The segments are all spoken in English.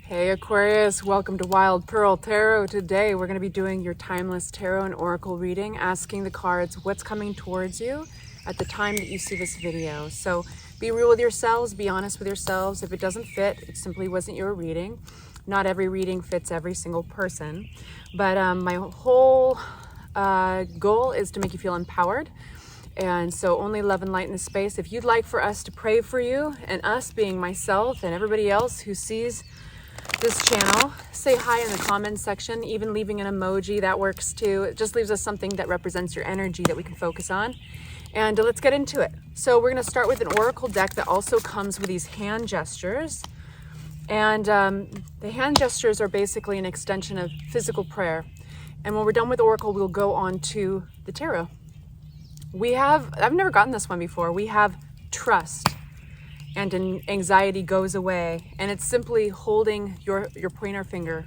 Hey Aquarius, welcome to Wild Pearl Tarot. Today we're going to be doing your timeless tarot and oracle reading, asking the cards what's coming towards you at the time that you see this video. So be real with yourselves, be honest with yourselves. If it doesn't fit, it simply wasn't your reading. Not every reading fits every single person, but my whole goal is to make you feel empowered. And so only love and light in the space. If you'd like for us to pray for you, and us being myself and everybody else who sees this channel, say hi in the comments section. Even leaving an emoji, that works too. It just leaves us something that represents your energy that we can focus on. And let's get into it. So we're going to start with an oracle deck that also comes with these hand gestures. And the hand gestures are basically an extension of physical prayer. And when we're done with oracle, we'll go on to the tarot. I've never gotten this one before. We have trust. And anxiety goes away, and it's simply holding your pointer finger,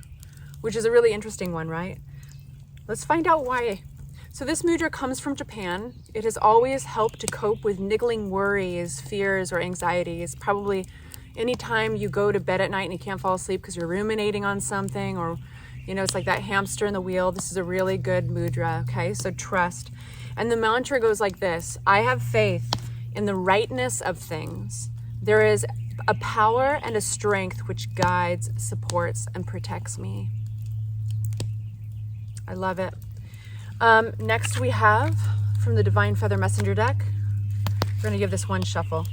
which is a really interesting one, right? Let's find out why. So this mudra comes from Japan. It has always helped to cope with niggling worries, fears, or anxieties. Probably anytime you go to bed at night and you can't fall asleep because you're ruminating on something, or it's like that hamster in the wheel. This is a really good mudra. Okay, so trust. And the mantra goes like this: I have faith in the rightness of things. There is a power and a strength which guides, supports, and protects me. I love it. Next we have from the Divine Feather Messenger deck. We're going to give this one shuffle.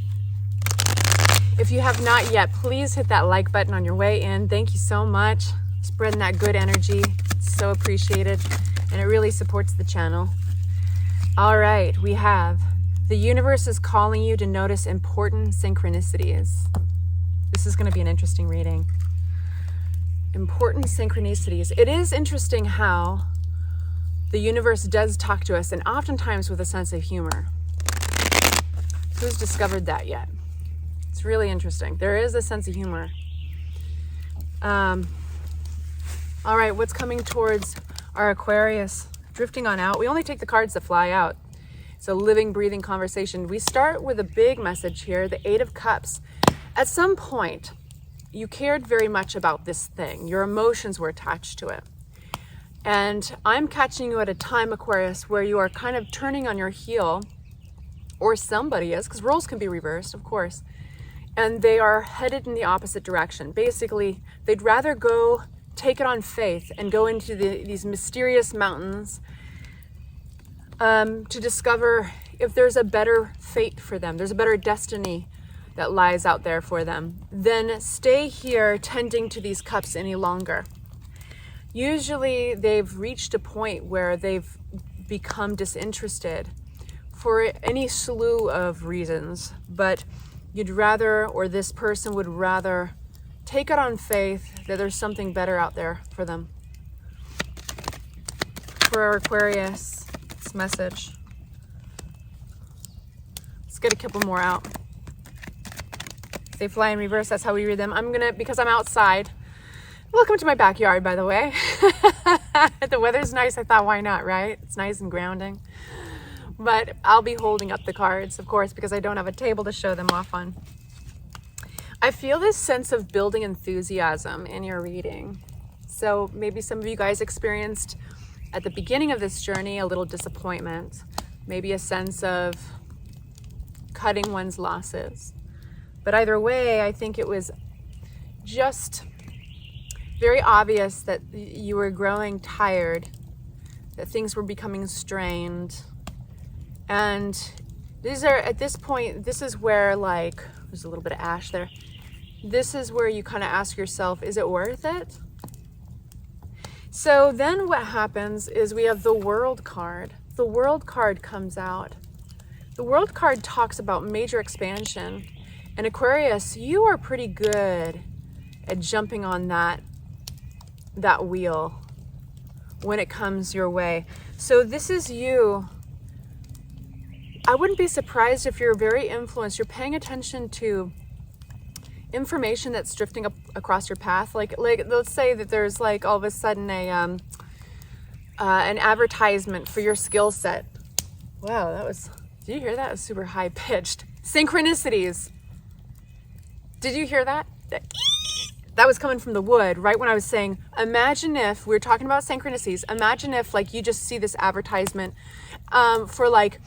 If you have not yet, please hit that like button on your way in. Thank you so much. Spreading that good energy. It's so appreciated, and it really supports the channel. All right, we have: the universe is calling you to notice important synchronicities. This is going to be an interesting reading. Important synchronicities. It is interesting how the universe does talk to us, and oftentimes with a sense of humor. Who's discovered that yet? It's really interesting. There is a sense of humor. All right, what's coming towards our Aquarius? Drifting on out. We only take the cards that fly out. It's a living, breathing conversation. We start with a big message here, the Eight of Cups. At some point, you cared very much about this thing. Your emotions were attached to it. And I'm catching you at a time, Aquarius, where you are kind of turning on your heel, or somebody is, because roles can be reversed, of course. And they are headed in the opposite direction. Basically, they'd rather go take it on faith and go into these mysterious mountains to discover if there's a better fate for them, there's a better destiny that lies out there for them, than stay here tending to these cups any longer. Usually they've reached a point where they've become disinterested for any slew of reasons, but you'd rather, or this person would rather, take it on faith that there's something better out there for them. For our Aquarius, this message. Let's get a couple more out. They fly in reverse, that's how we read them. Because I'm outside. Welcome to my backyard, by the way. The weather's nice, I thought, why not, right? It's nice and grounding. But I'll be holding up the cards, of course, because I don't have a table to show them off on. I feel this sense of building enthusiasm in your reading. So maybe some of you guys experienced at the beginning of this journey a little disappointment, maybe a sense of cutting one's losses. But either way, I think it was just very obvious that you were growing tired, that things were becoming strained. And at this point, this is where, like, there's a little bit of ash there. This is where you kind of ask yourself, is it worth it? So then what happens is we have the World card. The World card comes out. The World card talks about major expansion. And Aquarius, you are pretty good at jumping on that wheel when it comes your way. So this is you. I wouldn't be surprised if you're very influenced. You're paying attention to information that's drifting up across your path. Like let's say that there's like all of a sudden an advertisement for your skill set. Wow, did you hear that? It was super high pitched. Synchronicities. Did you hear that? that was coming from the wood, right when I was saying, imagine if, we were talking about synchronicities, imagine if like you just see this advertisement for like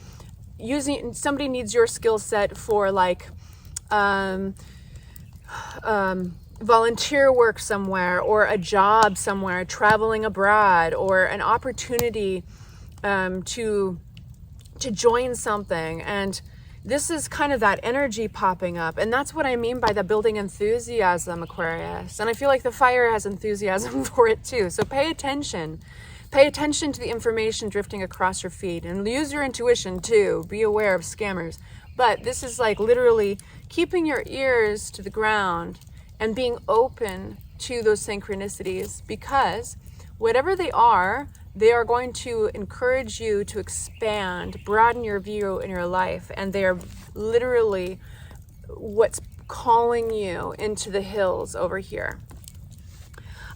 somebody needs your skill set for like volunteer work somewhere, or a job somewhere, traveling abroad, or an opportunity to join something. And this is kind of that energy popping up. And that's what I mean by the building enthusiasm, Aquarius. And I feel like the fire has enthusiasm for it too. So pay attention. Pay attention to the information drifting across your feed, and use your intuition too. Be aware of scammers. But this is like literally keeping your ears to the ground and being open to those synchronicities, because whatever they are going to encourage you to expand, broaden your view in your life. And they are literally what's calling you into the hills over here.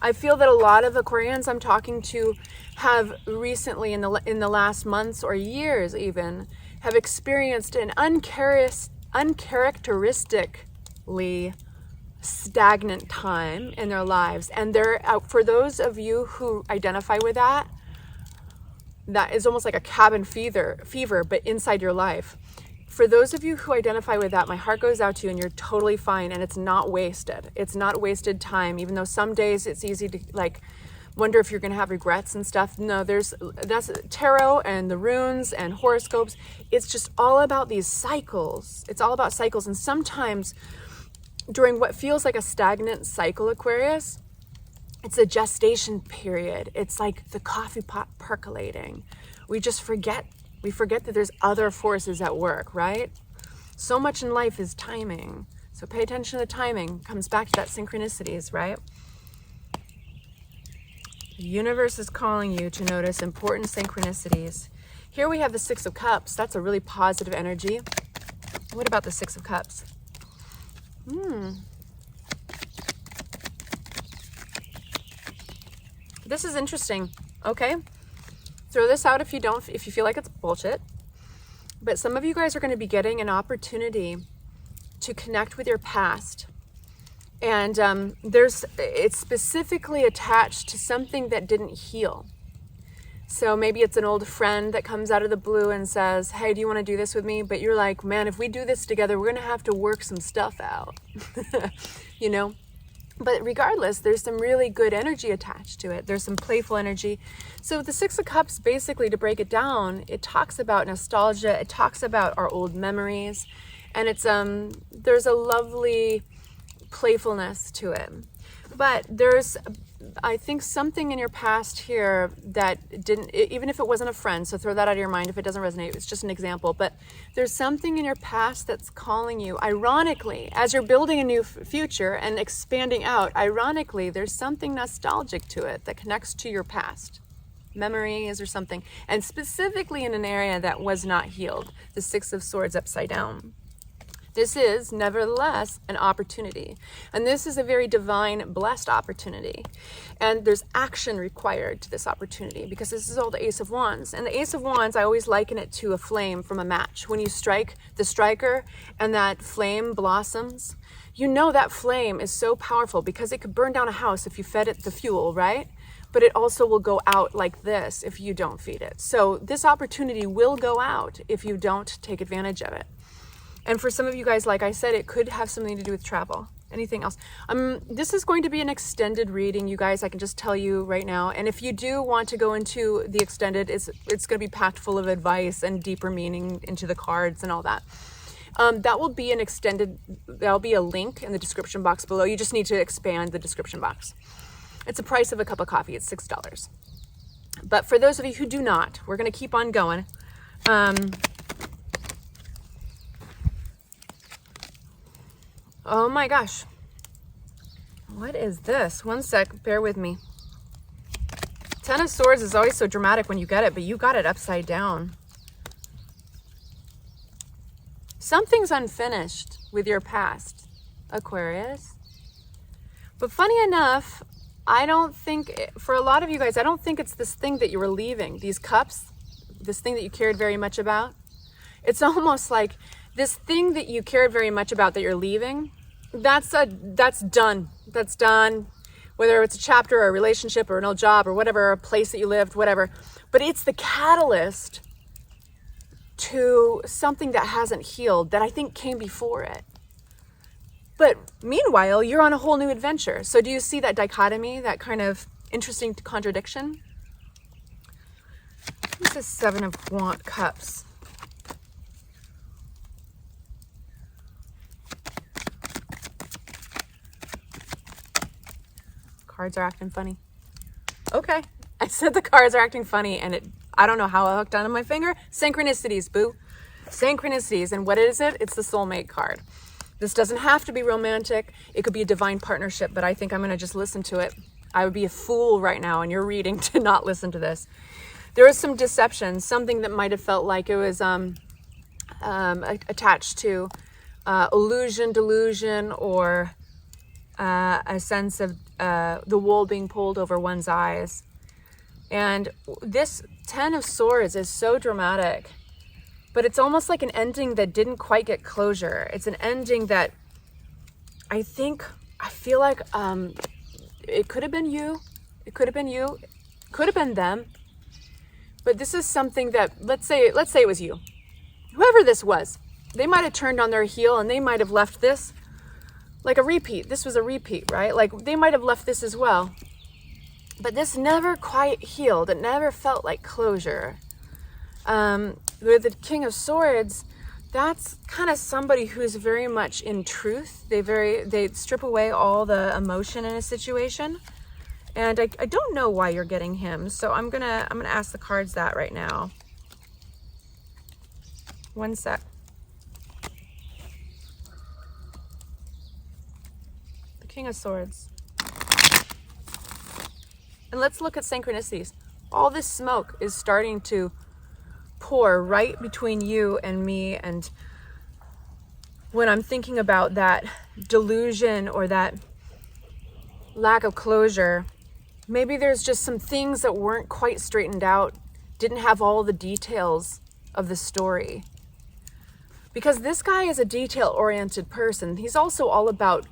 I feel that a lot of Aquarians I'm talking to have recently, in the last months or years even, have experienced an uncharacteristically stagnant time in their lives. And for those of you who identify with that, that is almost like a cabin fever, but inside your life. For those of you who identify with that, my heart goes out to you, and you're totally fine, and it's not wasted. It's not wasted time, even though some days it's easy to like wonder if you're going to have regrets and stuff. No, that's tarot and the runes and horoscopes. It's just all about these cycles. It's all about cycles. And sometimes during what feels like a stagnant cycle, Aquarius, it's a gestation period. It's like the coffee pot percolating. We just forget. We forget that there's other forces at work, right? So much in life is timing. So pay attention to the timing. Comes back to that synchronicities, right? The universe is calling you to notice important synchronicities. Here we have the Six of Cups. That's a really positive energy. What about the Six of Cups? This is interesting. Okay. Throw this out if you feel like it's bullshit. But some of you guys are going to be getting an opportunity to connect with your past. And it's specifically attached to something that didn't heal. So maybe it's an old friend that comes out of the blue and says, hey, do you want to do this with me? But you're like, man, if we do this together, we're going to have to work some stuff out, you know? But regardless, there's some really good energy attached to it. There's some playful energy. So the Six of Cups, basically, to break it down, it talks about nostalgia. It talks about our old memories. And it's there's a lovely playfulness to it. But there's, I think, something in your past here that didn't, even if it wasn't a friend, so throw that out of your mind if it doesn't resonate. It's just an example. But there's something in your past that's calling you. Ironically, as you're building a new future and expanding out, ironically, there's something nostalgic to it that connects to your past. Memories or something. And specifically in an area that was not healed. The Six of Swords upside down. This is, nevertheless, an opportunity. And this is a very divine, blessed opportunity. And there's action required to this opportunity, because this is all the Ace of Wands. And the Ace of Wands, I always liken it to a flame from a match. When you strike the striker and that flame blossoms, you know that flame is so powerful because it could burn down a house if you fed it the fuel, right? But it also will go out like this if you don't feed it. So this opportunity will go out if you don't take advantage of it. And for some of you guys, like I said, it could have something to do with travel. Anything else? This is going to be an extended reading, you guys. I can just tell you right now. And if you do want to go into the extended, it's going to be packed full of advice and deeper meaning into the cards and all that. That will be an extended, there'll be a link in the description box below. You just need to expand the description box. It's the price of a cup of coffee. It's $6. But for those of you who do not, we're going to keep on going. Oh my gosh. What is this? One sec, bear with me. Ten of Swords is always so dramatic when you get it, but you got it upside down. Something's unfinished with your past, Aquarius. But funny enough, I don't think, for a lot of you guys, I don't think it's this thing that you were leaving. These cups, this thing that you cared very much about. It's almost like this thing that you cared very much about that you're leaving, that's done. that's done, whether it's a chapter or a relationship or an old job or whatever, a place that you lived, whatever. But it's the catalyst to something that hasn't healed that I think came before it. But meanwhile, you're on a whole new adventure. So do you see that dichotomy, that kind of interesting contradiction? This is Seven of Cups. Cards are acting funny. Okay, I said the cards are acting funny, and I don't know how I hooked onto my finger. Synchronicities, boo. Synchronicities. And what is it? It's the soulmate card. This doesn't have to be romantic. It could be a divine partnership, but I think I'm going to just listen to it. I would be a fool right now in your reading to not listen to this. There is some deception, something that might have felt like it was attached to illusion, delusion, or a sense of the wool being pulled over one's eyes. And this Ten of Swords is so dramatic, but it's almost like an ending that didn't quite get closure. It's an ending that I feel like it could have been you, it could have been you, it could have been them. But this is something that, let's say it was you. Whoever this was, they might have turned on their heel and they might have left this like a repeat. This was a repeat, right? Like they might have left this as well. But this never quite healed. It never felt like closure. With the King of Swords, that's kind of somebody who's very much in truth. They strip away all the emotion in a situation. And I don't know why you're getting him. So I'm gonna ask the cards that right now. One sec. The King of Swords. And let's look at synchronicities. All this smoke is starting to pour right between you and me. And when I'm thinking about that delusion or that lack of closure, maybe there's just some things that weren't quite straightened out, didn't have all the details of the story. Because this guy is a detail-oriented person. He's also all about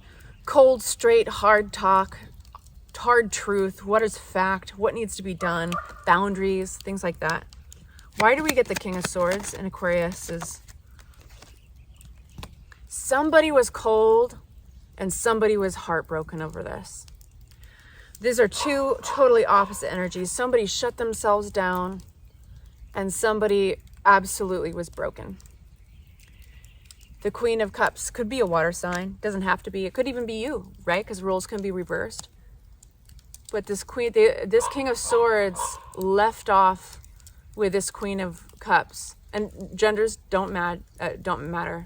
cold, straight, hard talk, hard truth, what is fact, what needs to be done, boundaries, things like that. Why do we get the King of Swords in Aquarius? Somebody was cold and somebody was heartbroken over this. These are two totally opposite energies. Somebody shut themselves down and somebody absolutely was broken. The Queen of Cups could be a water sign. Doesn't have to be. It could even be you, right? Because roles can be reversed. But this King of Swords left off with this Queen of Cups, and genders don't matter.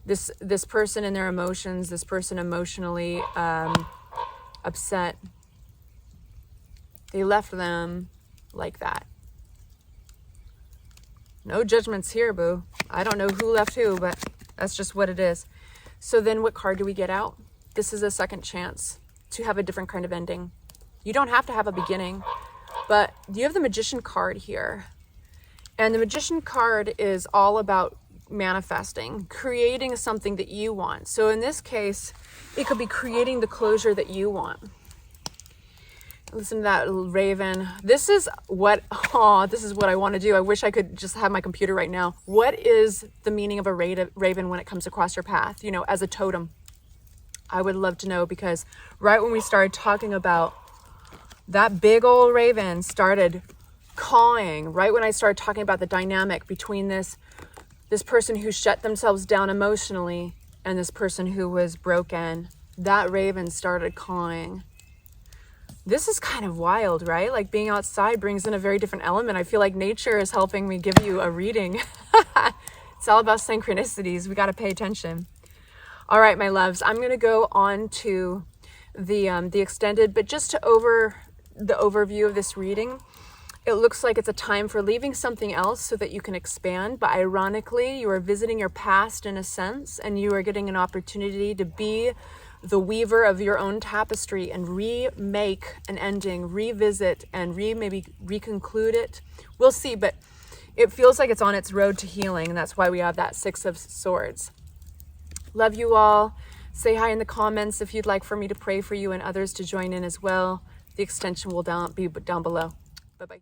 This person and their emotions, this person emotionally upset, they left them like that. No judgments here, boo. I don't know who left who, but that's just what it is. So then what card do we get out? This is a second chance to have a different kind of ending. You don't have to have a beginning, but you have the Magician card here. And the Magician card is all about manifesting, creating something that you want. So in this case, it could be creating the closure that you want. Listen to that raven. This is what I want to do. I wish I could just have my computer right now. What is the meaning of a raven when it comes across your path, as a totem? I would love to know, because right when we started talking about that big old raven started cawing, right when I started talking about the dynamic between this person who shut themselves down emotionally and this person who was broken, that raven started cawing. This is kind of wild, right? Like being outside brings in a very different element. I feel like nature is helping me give you a reading. It's all about synchronicities. We got to pay attention. All right, my loves, I'm going to go on to the extended, but just to the overview of this reading. It looks like it's a time for leaving something else so that you can expand. But ironically, you are visiting your past in a sense, and you are getting an opportunity to be the weaver of your own tapestry and remake an ending, revisit, and maybe reconclude it. We'll see, but it feels like it's on its road to healing, and that's why we have that Six of Swords. Love you all. Say hi in the comments if you'd like for me to pray for you and others to join in as well. The extension will be down below. Bye-bye.